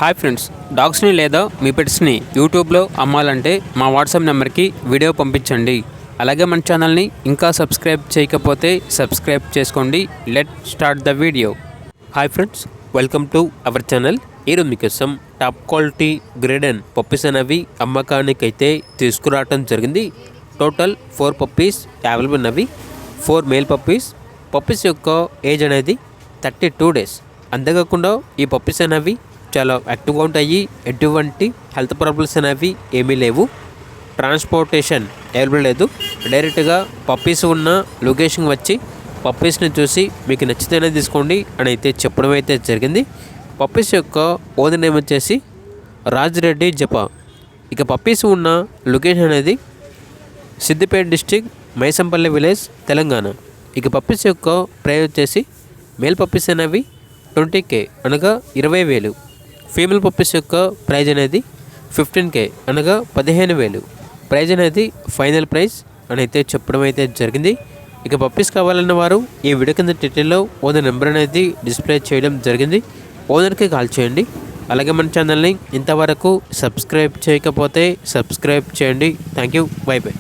Hi friends, డాగ్స్ని లేదా మీ పెట్స్ని యూట్యూబ్లో అమ్మాలంటే మా వాట్సాప్ నెంబర్కి వీడియో పంపించండి. అలాగే మన ఛానల్ని ఇంకా సబ్స్క్రైబ్ చేయకపోతే సబ్స్క్రైబ్ చేసుకోండి. Let start the video. Hi friends, welcome to our channel. ఈరోజు మీకోసం top quality grade and puppies అనేవి అమ్మకానికైతే తీసుకురావటం జరిగింది. టోటల్ 4 పప్పీస్ అవైలబుల్ ఉన్నవి. 4 మేల్ పప్పీస్. పప్పీస్ యొక్క ఏజ్ అనేది 32 డేస్. అంతేకాకుండా ఈ పప్పీస్ అనేవి చాలా యాక్టివ్గా ఉంటాయి. ఎటువంటి హెల్త్ ప్రాబ్లమ్స్ అనేవి ఏమీ లేవు. ట్రాన్స్పోర్టేషన్ అవైలబుల్ లేదు. డైరెక్ట్గా పప్పీస్ ఉన్న లొకేషన్ వచ్చి పప్పీస్ని చూసి మీకు నచ్చితేనే తీసుకోండి అని అయితే చెప్పడం అయితే జరిగింది. పప్పీస్ యొక్క ఓనర్ నేమ్ వచ్చేసి రాజిరెడ్డి జపా. ఇక పప్పీస్ ఉన్న లొకేషన్ అనేది సిద్దిపేట డిస్టిక్, మైసంపల్లి విలేజ్, తెలంగాణ. ఇక పప్పీస్ యొక్క ప్రైస్ వచ్చేసి మేల్ పప్పీస్ అనేవి 20K అనగా 20,000. ఫీమేల్ పప్పీస్ యొక్క ప్రైజ్ అనేది 15K అనగా 15,000. ప్రైజ్ అనేది ఫైనల్ ప్రైస్ అని అయితే చెప్పడం అయితే జరిగింది. ఇక పప్పీస్ కావాలన్న వారు ఈ వీడియో కింద టైటిల్లో ఓనర్ నెంబర్ అనేది డిస్ప్లే చేయడం జరిగింది. ఓనర్కి కాల్ చేయండి. అలాగే మన ఛానల్ని ఇంతవరకు సబ్స్క్రైబ్ చేయకపోతే సబ్స్క్రైబ్ చేయండి. Thank you. By by.